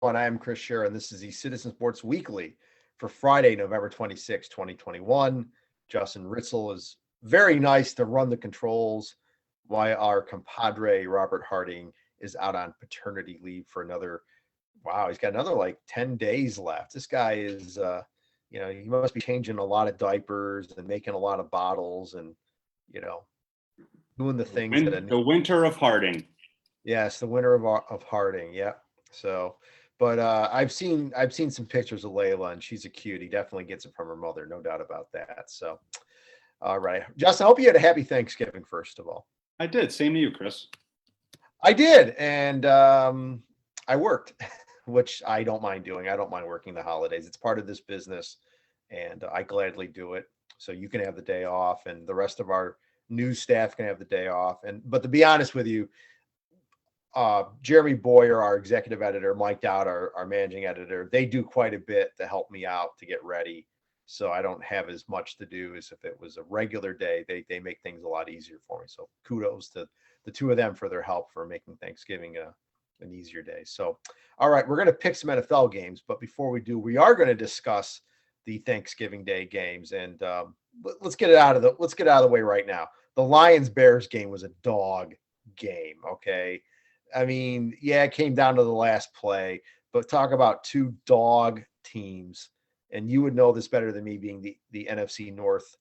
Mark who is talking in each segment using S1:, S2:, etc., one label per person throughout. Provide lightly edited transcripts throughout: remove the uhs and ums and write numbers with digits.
S1: And I am Chris Scherer, and this is the Citizen Sports Weekly for Friday, November 26, 2021. Justin Ritzel is very nice to run the controls while our compadre Robert Harding is out on paternity leave for another, wow, he's got another like 10 days left. This guy is, he must be changing a lot of diapers and making a lot of bottles and, you know, doing the things that
S2: The winter of Harding.
S1: Yes, the winter of Harding. Yep. So, but I've seen some pictures of Layla, and she's a cutie. Definitely gets it from her mother, no doubt about that. So, all right, Justin, I hope you had a happy Thanksgiving. First of all,
S2: I did. Same to you, Chris.
S1: I did, and I worked, which I don't mind doing. I don't mind working the holidays. It's part of this business, and I gladly do it. So you can have the day off, and the rest of our news staff can have the day off. But to be honest with you, Jeremy Boyer, our executive editor, Mike Dowd, our managing editor, they do quite a bit to help me out to get ready. So I don't have as much to do as if it was a regular day. They make things a lot easier for me. So kudos to the two of them for their help for making Thanksgiving an easier day. So, all right, we're going to pick some NFL games, but before we do, we are going to discuss the Thanksgiving Day games, and let's get it out of the way right now. The Lions-Bears game was a dog game. Okay. I mean, yeah, it came down to the last play, but talk about two dog teams. And you would know this better than me being the NFC North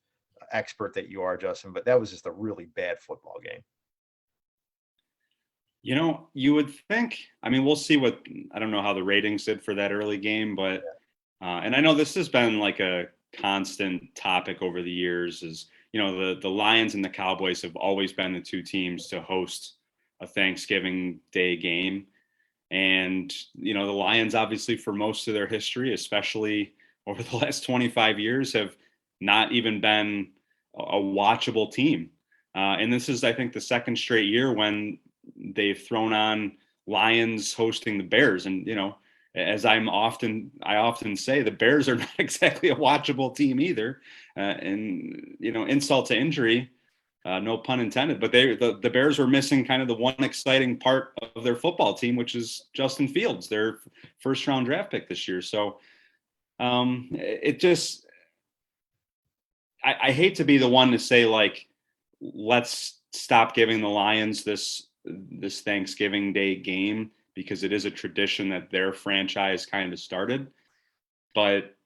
S1: expert that you are, Justin, but that was just a really bad football game.
S2: You know, you would think, I mean, we'll see I don't know how the ratings did for that early game, but, and I know this has been like a constant topic over the years is, the Lions and the Cowboys have always been the two teams to host a Thanksgiving Day game. And, the Lions, obviously, for most of their history, especially over the last 25 years, have not even been a watchable team. And this is, I think, the second straight year when they've thrown on Lions hosting the Bears. And, as I often say, the Bears are not exactly a watchable team either. And, insult to injury, no pun intended, but the Bears were missing kind of the one exciting part of their football team, which is Justin Fields, their first round draft pick this year. So it just, I hate to be the one to say, like, let's stop giving the Lions this Thanksgiving Day game, because it is a tradition that their franchise kind of started. But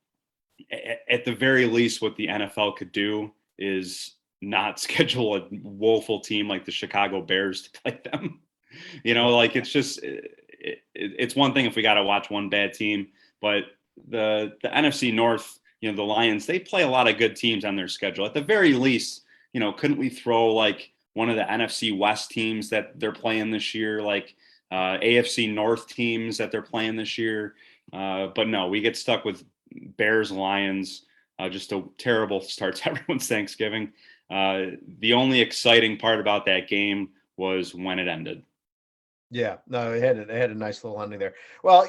S2: at the very least, what the NFL could do is not schedule a woeful team like the Chicago Bears to play them. Like, it's just, it's one thing if we got to watch one bad team, but the NFC North, the Lions, they play a lot of good teams on their schedule. At the very least, couldn't we throw like one of the NFC West teams that they're playing this year, like AFC North teams that they're playing this year? But no, we get stuck with Bears, Lions, just a terrible start to everyone's Thanksgiving. The only exciting part about that game was when it ended.
S1: Yeah, no, it had a nice little ending there. Well,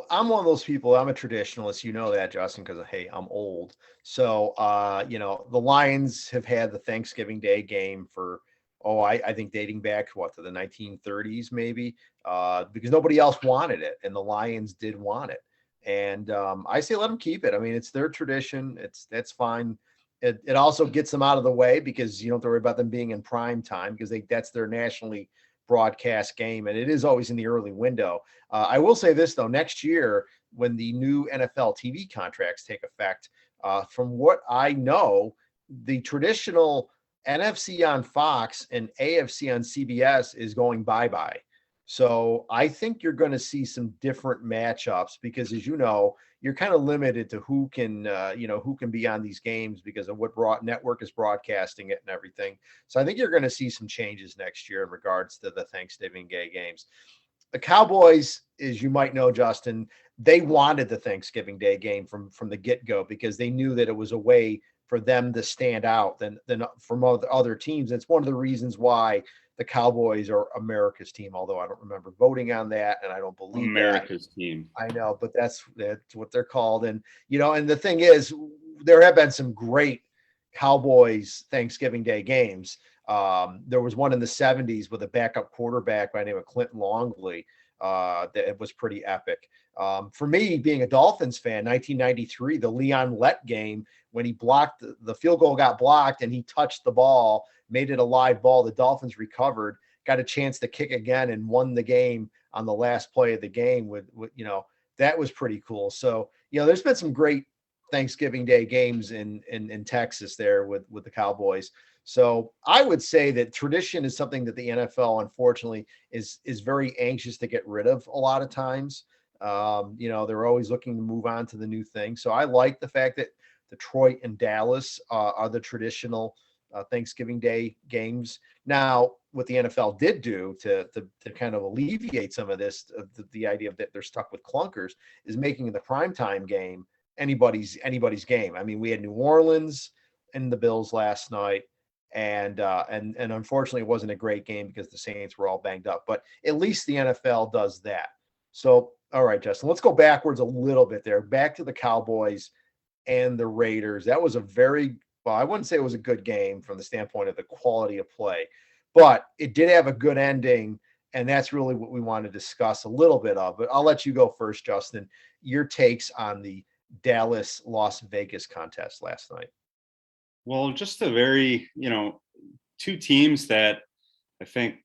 S1: I'm one of those people. I'm a traditionalist. You know that, Justin, because hey, I'm old. So, the Lions have had the Thanksgiving Day game for, I think dating back to the 1930s, maybe, because nobody else wanted it, and the Lions did want it. And I say let them keep it. I mean, it's their tradition. That's fine. It also gets them out of the way because you don't have to worry about them being in prime time because that's their nationally broadcast game, and it is always in the early window. I will say this though: next year, when the new NFL TV contracts take effect, from what I know, the traditional NFC on Fox and AFC on CBS is going bye-bye. So I think you're going to see some different matchups because, as you know, you're kind of limited to who can be on these games because of what network is broadcasting it and everything. So I think you're going to see some changes next year in regards to the Thanksgiving Day games. The Cowboys, as you might know, Justin, they wanted the Thanksgiving Day game from the get-go because they knew that it was a way for them to stand out than from other teams. It's one of the reasons why the Cowboys are America's team, although I don't remember voting on that, and I don't believe
S2: America's team.
S1: I know, but that's what they're called. And, and the thing is, there have been some great Cowboys Thanksgiving Day games. There was one in the 70s with a backup quarterback by the name of Clinton Longley. that was pretty epic. For me, being a Dolphins fan, 1993, the Leon Lett game, when he blocked the field goal got blocked and he touched the ball, made it a live ball. The Dolphins recovered, got a chance to kick again and won the game on the last play of the game with that was pretty cool. So, there's been some great Thanksgiving Day games in Texas there with the Cowboys. So I would say that tradition is something that the NFL, unfortunately, is very anxious to get rid of a lot of times. They're always looking to move on to the new thing. So I like the fact that Detroit and Dallas are the traditional Thanksgiving Day games. Now, what the NFL did do to kind of alleviate some of this, the idea that they're stuck with clunkers, is making the primetime game anybody's game. I mean, we had New Orleans and the Bills last night, and unfortunately, it wasn't a great game because the Saints were all banged up. But at least the NFL does that. So, all right, Justin, let's go backwards a little bit there. Back to the Cowboys and the Raiders. That was I wouldn't say it was a good game from the standpoint of the quality of play, but it did have a good ending, and that's really what we want to discuss a little bit of. But I'll let you go first, Justin. Your takes on the Dallas Las Vegas contest last night.
S2: Well, just a very, two teams that I think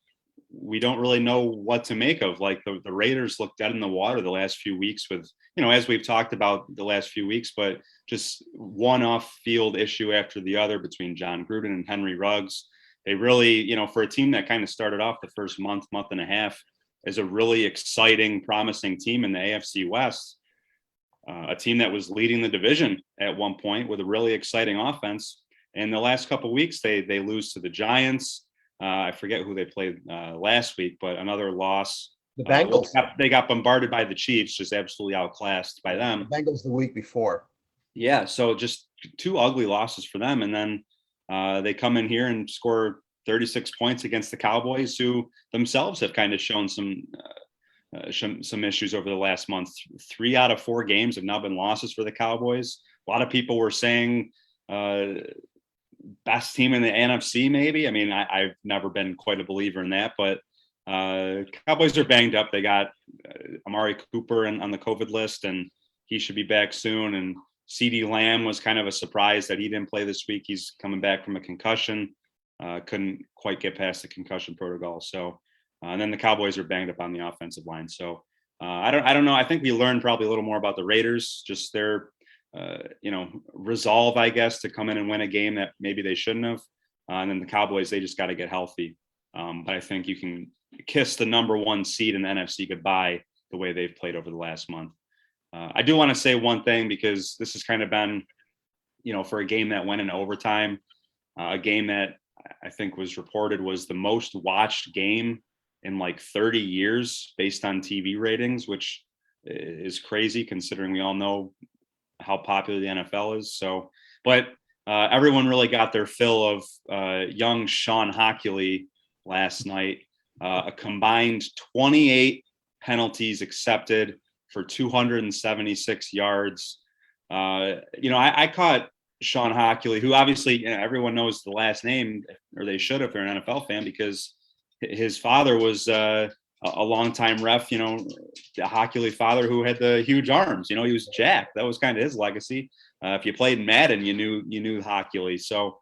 S2: we don't really know what to make of. Like the Raiders looked dead in the water the last few weeks with, as we've talked about the last few weeks, but just one off field issue after the other between John Gruden and Henry Ruggs. They really, for a team that kind of started off the first month and a half as a really exciting, promising team in the AFC West, a team that was leading the division at one point with a really exciting offense. And the last couple of weeks, they lose to the Giants. I forget who they played last week, but another loss.
S1: The Bengals.
S2: They got bombarded by the Chiefs, just absolutely outclassed by them.
S1: The Bengals the week before.
S2: Yeah, so just two ugly losses for them. And then they come in here and score 36 points against the Cowboys, who themselves have kind of shown some issues over the last month. 3 out of 4 games have now been losses for the Cowboys. A lot of people were saying best team in the NFC, maybe. I mean, I've never been quite a believer in that, but Cowboys are banged up. They got Amari Cooper on the COVID list, and he should be back soon. And CeeDee Lamb was kind of a surprise that he didn't play this week. He's coming back from a concussion. Couldn't quite get past the concussion protocol. So, and then the Cowboys are banged up on the offensive line. So I don't know. I think we learned probably a little more about the Raiders, just their resolve, I guess, to come in and win a game that maybe they shouldn't have. And then the Cowboys, they just got to get healthy. But I think you can kiss the number 1 seed in the NFC goodbye the way they've played over the last month. I do want to say one thing, because this has kind of been, for a game that went in overtime, a game that I think was reported was the most watched game in like 30 years based on TV ratings, which is crazy considering we all know how popular the NFL is. So, but everyone really got their fill of young Sean Hockley last night. A combined 28 penalties accepted for 276 yards. I caught Sean Hockley, who obviously everyone knows the last name, or they should if they're an NFL fan, because his father was a longtime ref, the Hockley father who had the huge arms. He was jacked. That was kind of his legacy. If you played Madden, you knew Hockley. So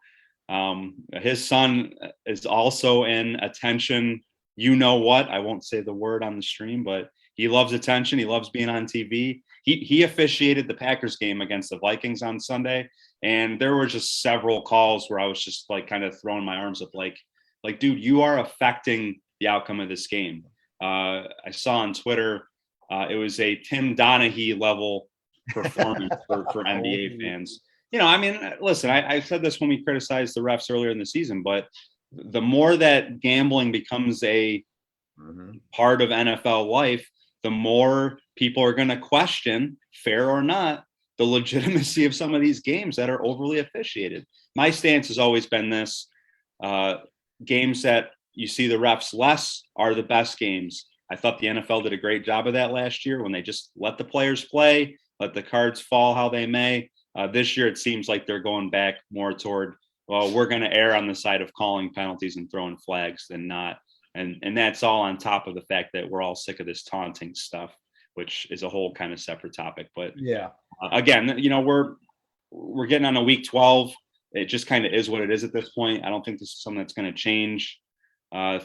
S2: his son is also in attention. I won't say the word on the stream, but he loves attention. He loves being on TV. He officiated the Packers game against the Vikings on Sunday, and there were just several calls where I was just like kind of throwing my arms up, like, dude, you are affecting the outcome of this game. I saw on Twitter it was a Tim Donaghy level performance for NBA fans. Listen, I said this when we criticized the refs earlier in the season, but the more that gambling becomes a part of NFL life, the more people are going to question, fair or not, the legitimacy of some of these games that are overly officiated. My stance has always been this: games that you see the refs less are the best games. I thought the NFL did a great job of that last year when they just let the players play, let the cards fall how they may. This year, it seems like they're going back more toward, well, we're going to err on the side of calling penalties and throwing flags than not. And that's all on top of the fact that we're all sick of this taunting stuff, which is a whole kind of separate topic. But
S1: Yeah.
S2: Again, we're getting on a week 12. It just kind of is what it is at this point. I don't think this is something that's going to change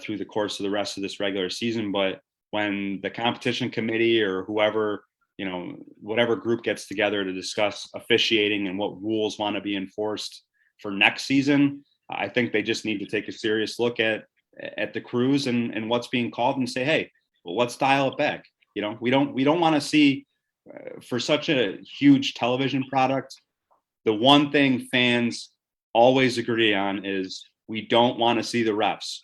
S2: through the course of the rest of this regular season. But when the competition committee or whoever, whatever group gets together to discuss officiating and what rules want to be enforced for next season, I think they just need to take a serious look at the crews and what's being called and say, hey, well, let's dial it back. We don't want to see for such a huge television product. The one thing fans always agree on is we don't want to see the refs.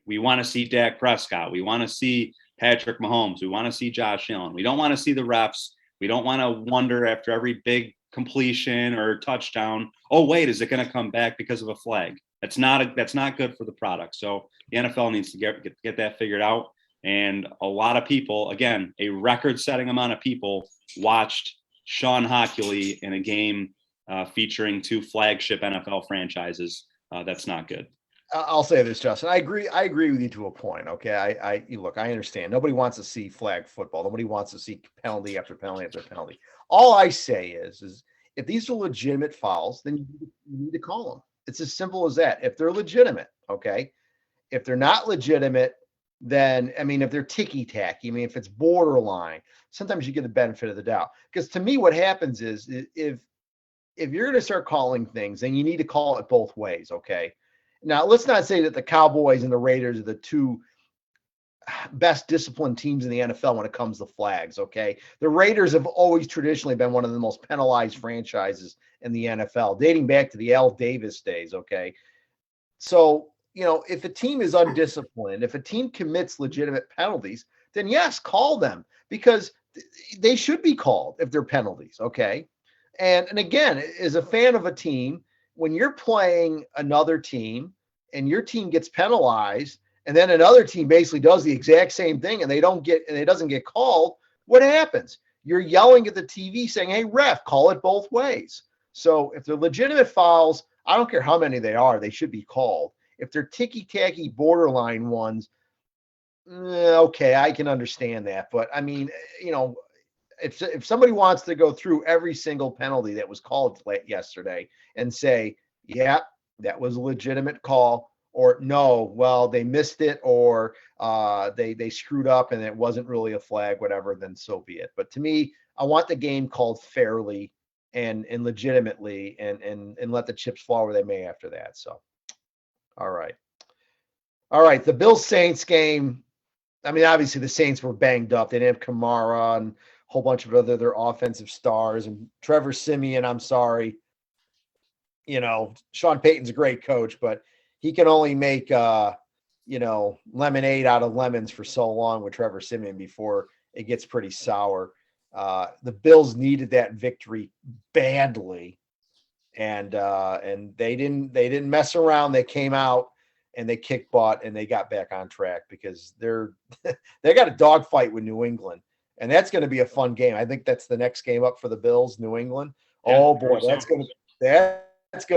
S2: We want to see Dak Prescott. We want to see Patrick Mahomes. We want to see Josh Allen. We don't want to see the refs. We don't want to wonder after every big completion or touchdown, oh, wait, is it going to come back because of a flag? That's not good for the product. So the NFL needs to get that figured out. And a lot of people, again, a record-setting amount of people watched Sean Hockley in a game featuring two flagship NFL franchises. That's not good.
S1: I'll say this, Justin. I agree with you to a point. Okay. I understand. Nobody wants to see flag football. Nobody wants to see penalty after penalty after penalty. All I say is if these are legitimate fouls, then you need to call them. It's as simple as that. If they're legitimate, okay. If they're not legitimate, then, if they're ticky-tacky, if it's borderline, sometimes you get the benefit of the doubt. Because to me, what happens is if you're going to start calling things, then you need to call it both ways, okay? Now, let's not say that the Cowboys and the Raiders are the two best disciplined teams in the NFL when it comes to flags, okay? The Raiders have always traditionally been one of the most penalized franchises in the NFL, dating back to the Al Davis days, okay? So, if a team is undisciplined, if a team commits legitimate penalties, then yes, call them because they should be called if they're penalties, okay? And again, as a fan of a team, when you're playing another team and your team gets penalized and then another team basically does the exact same thing and it doesn't get called, what happens? You're yelling at the TV saying, hey, ref, call it both ways. So if they're legitimate fouls, I don't care how many they are, they should be called. If they're ticky-tacky borderline ones, okay, I can understand that. But if somebody wants to go through every single penalty that was called yesterday and say, yeah, that was a legitimate call, or no, well, they missed it, or they screwed up and it wasn't really a flag, whatever, then so be it. But to me, I want the game called fairly and legitimately and let the chips fall where they may after that. So. All right. The Bills-Saints game. Obviously the Saints were banged up. They didn't have Kamara and a whole bunch of their offensive stars. And Trevor Siemian, I'm sorry. Sean Payton's a great coach, but he can only make, lemonade out of lemons for so long with Trevor Siemian before it gets pretty sour. The Bills needed that victory badly. And they didn't mess around. They came out and they kicked butt and they got back on track because they got a dogfight with New England, and that's going to be a fun game. I think that's the next game up for the Bills, New England. Yeah, oh boy, that's going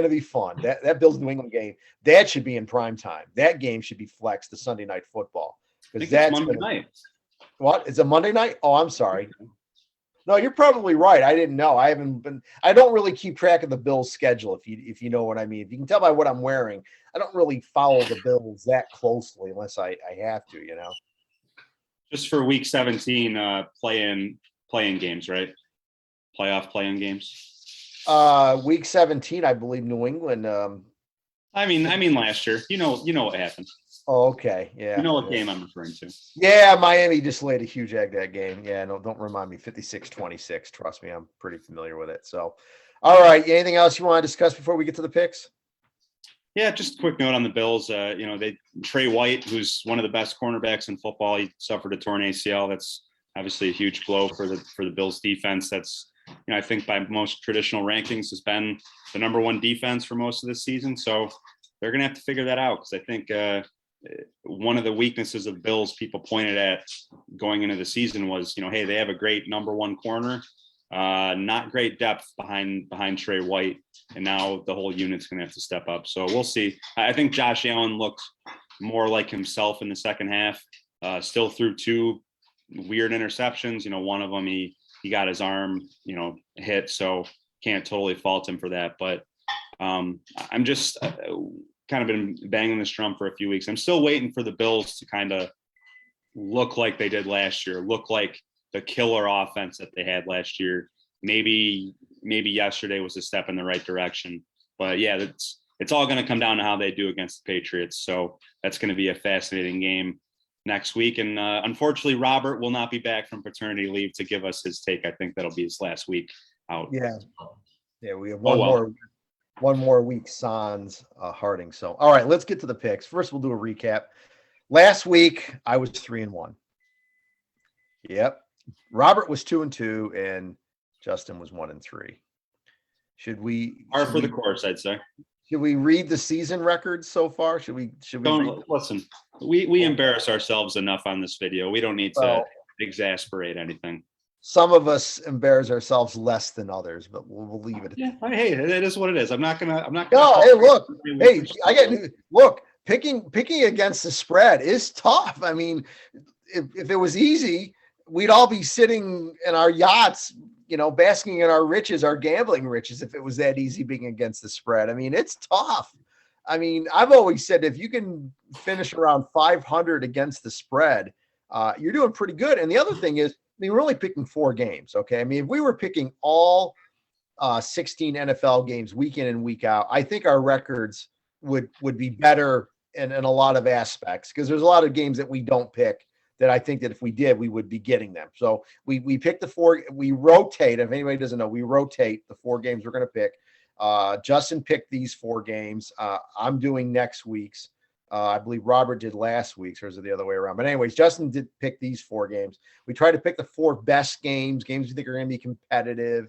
S1: to be fun. That Bills New England game, that should be in prime time. That game should be flexed to Sunday Night Football because that's
S2: Monday night.
S1: What? It's a Monday night? Oh, I'm sorry. No, you're probably right. I didn't know. I don't really keep track of the Bills' schedule, if you know what I mean. If you can tell by what I'm wearing, I don't really follow the Bills that closely unless I have to,
S2: Just for week 17, play-in games, right? Playoff play-in games.
S1: Week 17, I believe New England.
S2: I mean last year. You know what happened.
S1: Oh, okay. Yeah.
S2: You know what game I'm referring to.
S1: Yeah, Miami just laid a huge egg that game. Yeah, no, don't remind me. 56-26. Trust me, I'm pretty familiar with it. So, all right. Anything else you want to discuss before we get to the picks?
S2: Yeah, just a quick note on the Bills. Trey White, who's one of the best cornerbacks in football, he suffered a torn ACL. That's obviously a huge blow for the Bills defense. That's, I think by most traditional rankings has been the number one defense for most of this season. So they're going to have to figure that out because I think one of the weaknesses of Bills people pointed at going into the season was, hey, they have a great number one corner, not great depth behind Trey White. And now the whole unit's going to have to step up. So we'll see. I think Josh Allen looked more like himself in the second half. Still threw 2 weird interceptions. One of them he got his arm, hit, so can't totally fault him for that. But I'm just kind of been banging this drum for a few weeks. I'm still waiting for the Bills to kind of look like they did last year, look like the killer offense that they had last year. Maybe yesterday was a step in the right direction. But yeah, it's all going to come down to how they do against the Patriots. So that's going to be a fascinating game next week. And unfortunately, Robert will not be back from paternity leave to give us his take. I think that'll be his last week out.
S1: Yeah, we have one more week sans Harding. So, all right, let's get to the picks. First, we'll do a recap. Last week, I was 3-1. Yep. Robert was 2-2, and Justin was 1-3. Should we?
S2: For the course, I'd say.
S1: Should we read the season records so far? Should we?
S2: Don't listen. We embarrass ourselves enough on this video. We don't need to exasperate anything.
S1: Some of us embarrass ourselves less than others, but we'll leave it.
S2: Yeah, hey, it is what it is. I'm not gonna.
S1: No, hey, look, look. Picking against the spread is tough. I mean, if it was easy, we'd all be sitting in our yachts, basking in our riches, our gambling riches, if it was that easy being against the spread. I mean, it's tough. I mean, I've always said if you can finish around 500 against the spread, you're doing pretty good. And the other thing is, we're only picking 4 games, okay? I mean, if we were picking all 16 NFL games week in and week out, I think our records would be better in a lot of aspects, because there's a lot of games that we don't pick that I think that if we did, we would be getting them. So we pick the 4, we rotate. If anybody doesn't know, we rotate the 4 games we're going to pick. Justin picked these 4 games. I'm doing next week's. I believe Robert did last week's, or is it the other way around? But anyways, Justin did pick these 4 games. We try to pick the 4 best games we think are going to be competitive,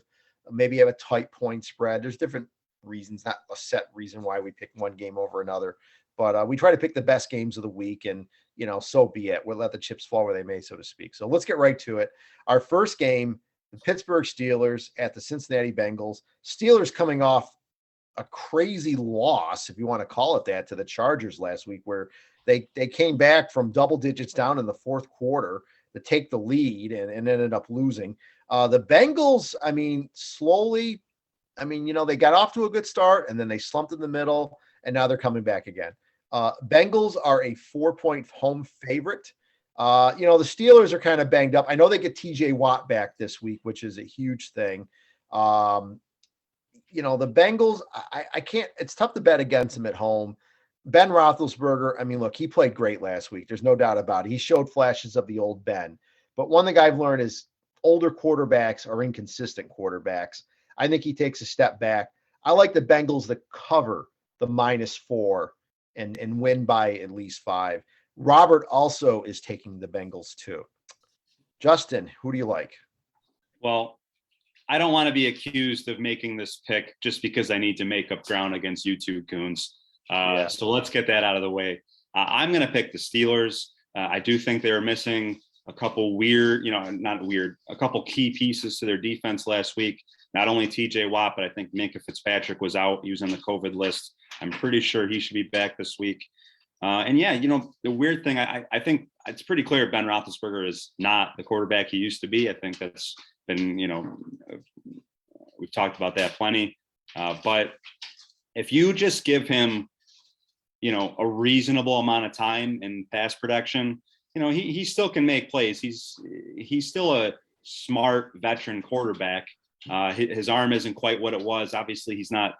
S1: maybe have a tight point spread. There's different reasons, not a set reason why we pick one game over another. But we try to pick the best games of the week, and, so be it. We'll let the chips fall where they may, so to speak. So let's get right to it. Our first game, the Pittsburgh Steelers at the Cincinnati Bengals. Steelers coming off a crazy loss, if you want to call it that, to the Chargers last week, where they came back from double digits down in the fourth quarter to take the lead and ended up losing. The Bengals, I mean, slowly, they got off to a good start, and then they slumped in the middle, and now they're coming back again. Bengals are a 4-point home favorite. The Steelers are kind of banged up. I know they get TJ Watt back this week, which is a huge thing. The Bengals, I can't, it's tough to bet against them at home. Ben Roethlisberger, I mean, look, he played great last week. There's no doubt about it. He showed flashes of the old Ben. But one thing I've learned is older quarterbacks are inconsistent quarterbacks. I think he takes a step back. I like the Bengals to cover the -4 and win by at least 5. Robert also is taking the Bengals too. Justin, who do you like?
S2: Well, I don't want to be accused of making this pick just because I need to make up ground against you two goons. So let's get that out of the way. I'm going to pick the Steelers. I do think they were missing a couple a couple key pieces to their defense last week. Not only TJ Watt, but I think Minkah Fitzpatrick was out. He was on the COVID list. I'm pretty sure he should be back this week. The weird thing, I think it's pretty clear Ben Roethlisberger is not the quarterback he used to be. I think that's been, we've talked about that plenty. But if you just give him, a reasonable amount of time in pass protection, he still can make plays. He's still a smart veteran quarterback. His arm isn't quite what it was. Obviously, he's not,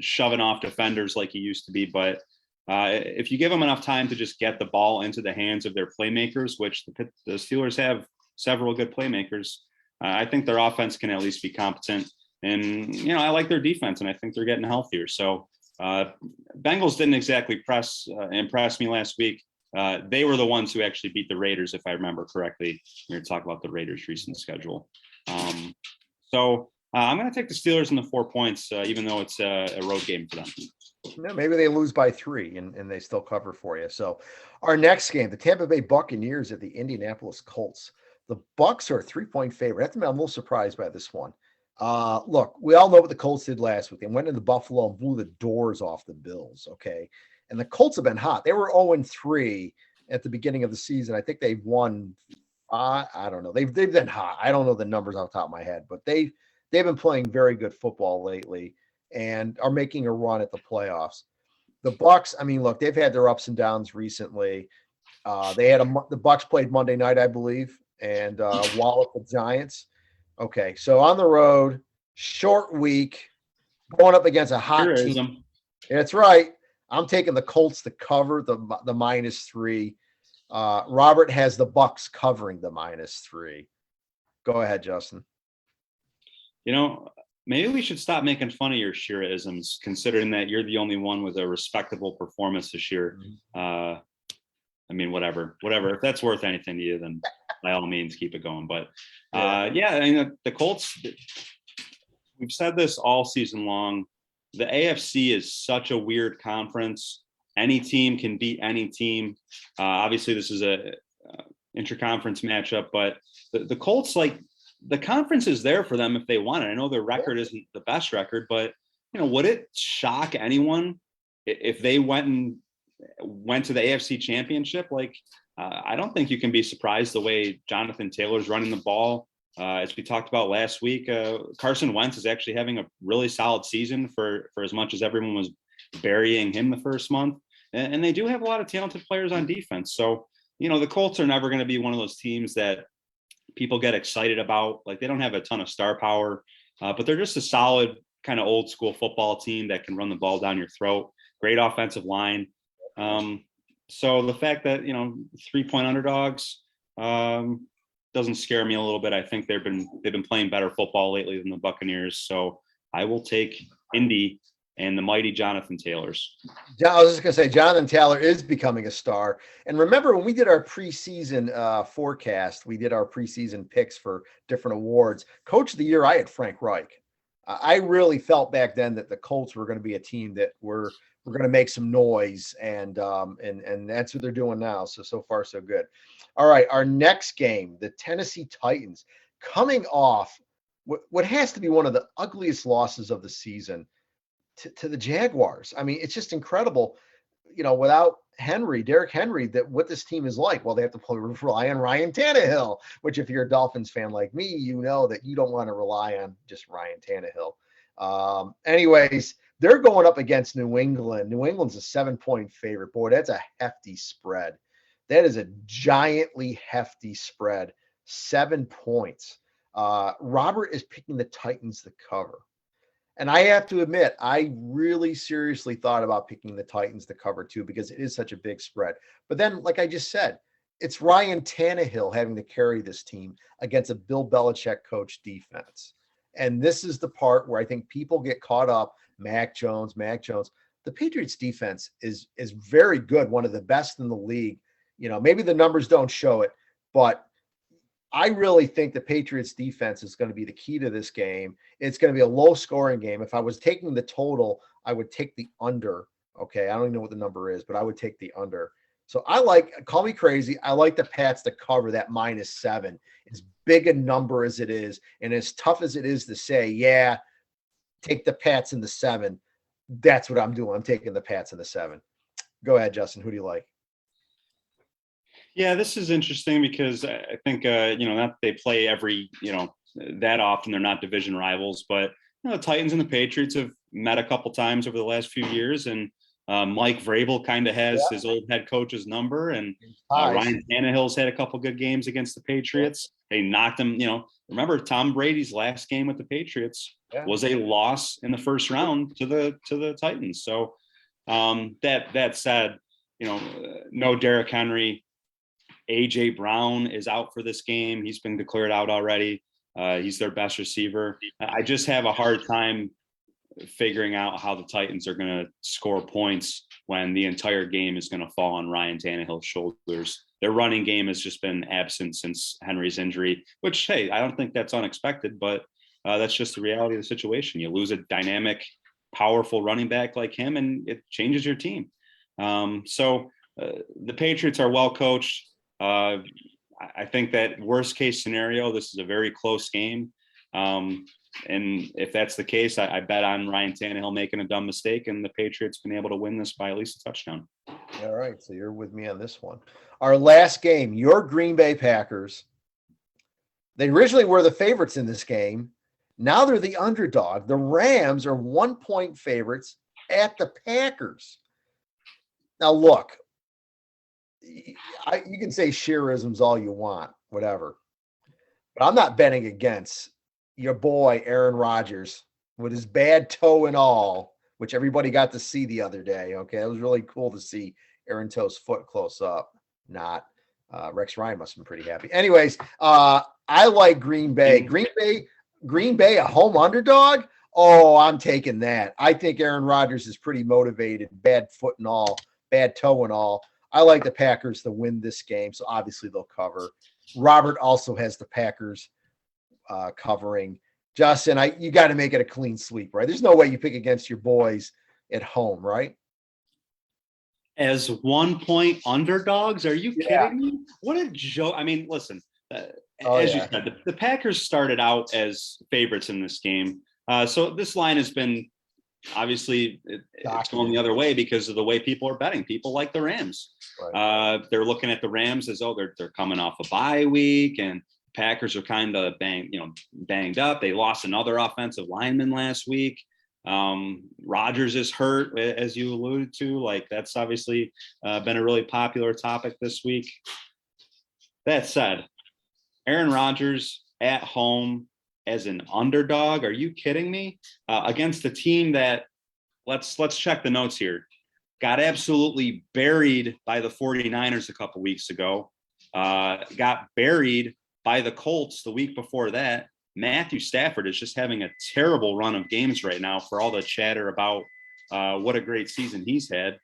S2: shoving off defenders like he used to be. But if you give him enough time to just get the ball into the hands of their playmakers, which the Steelers have several good playmakers, I think their offense can at least be competent. And, I like their defense, and I think they're getting healthier. So Bengals didn't exactly impress me last week. They were the ones who actually beat the Raiders, if I remember correctly. We're going to talk about the Raiders' recent schedule. So I'm going to take the Steelers in the 4 points, even though it's a road game for them.
S1: No, maybe they lose by 3 and they still cover for you. So our next game, the Tampa Bay Buccaneers at the Indianapolis Colts. The Bucs are a 3-point favorite. I have to admit, I'm a little surprised by this one. Look, we all know what the Colts did last week. They went into Buffalo and blew the doors off the Bills, okay? And the Colts have been hot. They were 0-3 at the beginning of the season. I think they've won. I don't know. They've been hot. I don't know the numbers off the top of my head, but they've been playing very good football lately and are making a run at the playoffs. The Bucs, I mean, look, they've had their ups and downs recently. The Bucs played Monday night, I believe, and walloped the Giants. Okay, so on the road, short week, going up against a hot team. That's right. I'm taking the Colts to cover the -3. Robert has the Bucs covering the -3. Go ahead, Justin.
S2: Maybe we should stop making fun of your Shira-isms, considering that you're the only one with a respectable performance this year. I mean, whatever. If that's worth anything to you, then by all means, keep it going. But I mean, the Colts, we've said this all season long. The AFC is such a weird conference. Any team can beat any team. Obviously, this is a interconference matchup, but the Colts, like, the conference is there for them if they want it. I know their record isn't the best record, but would it shock anyone if they went to the AFC Championship? Like, I don't think you can be surprised the way Jonathan Taylor's running the ball. As we talked about last week, Carson Wentz is actually having a really solid season for as much as everyone was burying him the first month. And they do have a lot of talented players on defense. So, the Colts are never going to be one of those teams that people get excited about. Like, they don't have a ton of star power, but they're just a solid kind of old school football team that can run the ball down your throat. Great offensive line. So the fact that, 3-point underdogs doesn't scare me a little bit. I think they've been playing better football lately than the Buccaneers. So I will take Indy and the mighty Jonathan Taylors.
S1: I was just going to say, Jonathan Taylor is becoming a star. And remember when we did our preseason forecast, we did our preseason picks for different awards. Coach of the year, I had Frank Reich. I really felt back then that the Colts were going to be a team that were going to make some noise, and that's what they're doing now. So far, so good. All right, our next game, the Tennessee Titans, coming off what has to be one of the ugliest losses of the season to the Jaguars. I mean, it's just incredible, without Derrick Henry, that what this team is like. Well, they have to rely on Ryan Tannehill, which if you're a Dolphins fan like me, you know that you don't want to rely on just Ryan Tannehill. Anyways, they're going up against New England. New England's a 7-point favorite. Boy, that's a hefty spread. That is a giantly hefty spread. 7 points. Robert is picking the Titans to cover. And I have to admit, I really seriously thought about picking the Titans to cover too, because it is such a big spread. But then, like I just said, it's Ryan Tannehill having to carry this team against a Bill Belichick coach defense. And this is the part where I think people get caught up. Mac Jones. The Patriots defense is very good, one of the best in the league. Maybe the numbers don't show it, but I really think the Patriots defense is going to be the key to this game. It's going to be a low scoring game. If I was taking the total, I would take the under. Okay. I don't even know what the number is, but I would take the under. So call me crazy. I like the Pats to cover that -7. As big a number as it is, and as tough as it is to say, yeah, take the Pats in the 7. That's what I'm doing. I'm taking the Pats in the 7. Go ahead, Justin. Who do you like?
S2: Yeah, this is interesting because I think, not they play every, that often. They're not division rivals, but the Titans and the Patriots have met a couple times over the last few years. And Mike Vrabel kind of has his old head coach's number. And Ryan Tannehill's had a couple good games against the Patriots. They knocked them, remember Tom Brady's last game with the Patriots was a loss in the first round to the Titans. So that said, no Derrick Henry. AJ Brown is out for this game. He's been declared out already. He's their best receiver. I just have a hard time figuring out how the Titans are going to score points when the entire game is going to fall on Ryan Tannehill's shoulders. Their running game has just been absent since Henry's injury, which, hey, I don't think that's unexpected, but that's just the reality of the situation. You lose a dynamic, powerful running back like him, and it changes your team. So the Patriots are well coached. I think that worst case scenario, this is a very close game. And if that's the case, I bet on Ryan Tannehill making a dumb mistake and the Patriots been able to win this by at least a touchdown.
S1: All right, so you're with me on this one. Our last game, your Green Bay Packers. They originally were the favorites in this game. Now they're the underdog. The Rams are 1-point favorites at the Packers. Now, look, you can say Shearisms all you want, whatever. But I'm not betting against your boy, Aaron Rodgers, with his bad toe and all, which everybody got to see the other day. Okay, it was really cool to see Aaron Toe's foot close up. Not Rex Ryan must have been pretty happy. Anyways, I like Green Bay. Green Bay, a home underdog. Oh, I'm taking that. I think Aaron Rodgers is pretty motivated, bad foot and all, bad toe and all. I like the Packers to win this game, so obviously they'll cover. Robert also has the Packers covering. Justin, you got to make it a clean sweep, right? There's no way you pick against your boys at home, right?
S2: As 1-point underdogs? Are you kidding me? What a joke. I mean, listen, you said, the Packers started out as favorites in this game. So this line has been obviously it's going the other way because of the way people are betting. People like the Rams. Right. They're looking at the Rams as they're coming off a bye week, and Packers are kind of banged up. They lost another offensive lineman last week. Rodgers is hurt, as you alluded to. Like, that's obviously been a really popular topic this week. That said, Aaron Rodgers at home as an underdog. Are you kidding me? Against a team that, let's check the notes here, got absolutely buried by the 49ers a couple weeks ago. Got buried by the Colts the week before that. Matthew Stafford is just having a terrible run of games right now for all the chatter about what a great season he's had.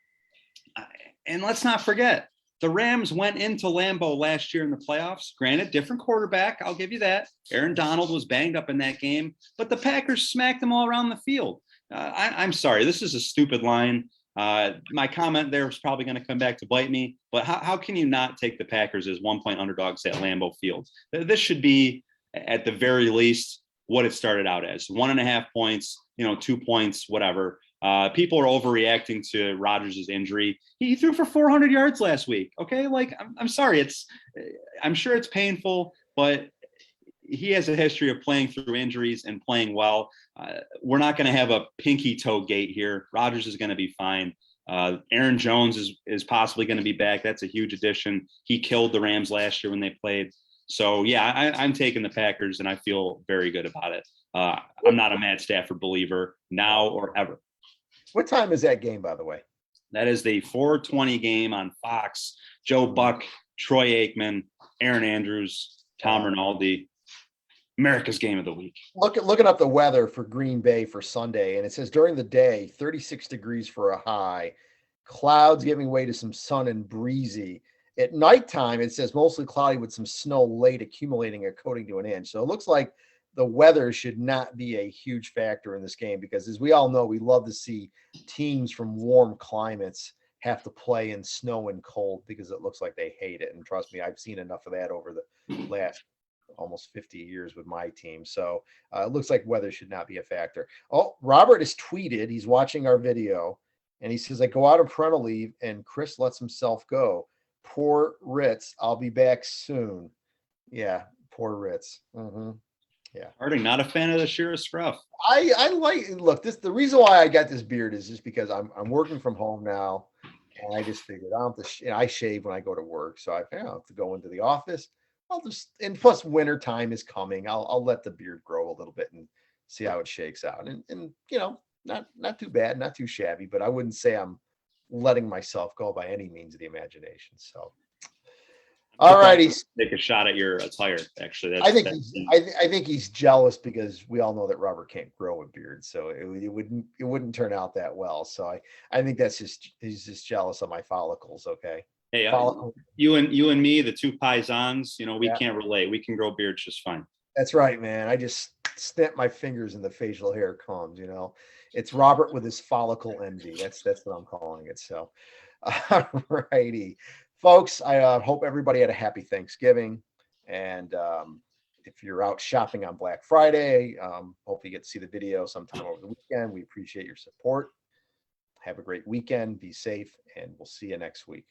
S2: And let's not forget, the Rams went into Lambeau last year in the playoffs. Granted, different quarterback, I'll give you that. Aaron Donald was banged up in that game, but the Packers smacked them all around the field. I'm sorry, this is a stupid line. My comment there was probably going to come back to bite me, but how can you not take the Packers as 1-point underdogs at Lambeau Field? This should be, at the very least, what it started out as. 1.5 points, 2 points, whatever. People are overreacting to Rodgers' injury. He threw for 400 yards last week. Okay. Like, I'm sorry. I'm sure it's painful, but he has a history of playing through injuries and playing well. We're not going to have a pinky toe gate here. Rodgers is going to be fine. Aaron Jones is possibly going to be back. That's a huge addition. He killed the Rams last year when they played. So yeah, I'm taking the Packers and I feel very good about it. I'm not a Matt Stafford believer now or ever.
S1: What time is that game, by the way?
S2: That is the 4:20 game on Fox. Joe Buck, Troy Aikman, Aaron Andrews, Tom Rinaldi. America's game of the week.
S1: Looking up the weather for Green Bay for Sunday, and it says during the day, 36 degrees for a high, clouds giving way to some sun and breezy. At nighttime, it says mostly cloudy with some snow late accumulating a coating to an inch. So it looks like the weather should not be a huge factor in this game because, as we all know, we love to see teams from warm climates have to play in snow and cold because it looks like they hate it. And trust me, I've seen enough of that over the last almost 50 years with my team. So it looks like weather should not be a factor. Oh, Robert has tweeted, he's watching our video, and he says, I go out on parental leave and Chris lets himself go. Poor Ritz. I'll be back soon. Yeah, poor Ritz. Mm-hmm. Yeah.
S2: Harding, not a fan of the Shira scruff.
S1: I like, look, the reason why I got this beard is just because I'm working from home now. And I just figured I don't have to, I shave when I go to work. So I don't have to go into the office. I'll just, and plus winter time is coming. I'll let the beard grow a little bit and see how it shakes out. And not too bad, not too shabby, but I wouldn't say I'm letting myself go by any means of the imagination. So, all righty.
S2: Take a shot at your attire. Actually,
S1: I think he's jealous because we all know that Robert can't grow a beard, so it wouldn't turn out that well. So I think he's just jealous of my follicles. Okay.
S2: Hey, you and me, the two paisans, we can't relate. We can grow beards just fine.
S1: That's right, man. I just snap my fingers and the facial hair comes. It's Robert with his follicle envy. That's what I'm calling it. So, all righty. Folks, I hope everybody had a happy Thanksgiving. And if you're out shopping on Black Friday, hopefully you get to see the video sometime over the weekend. We appreciate your support. Have a great weekend. Be safe, and we'll see you next week.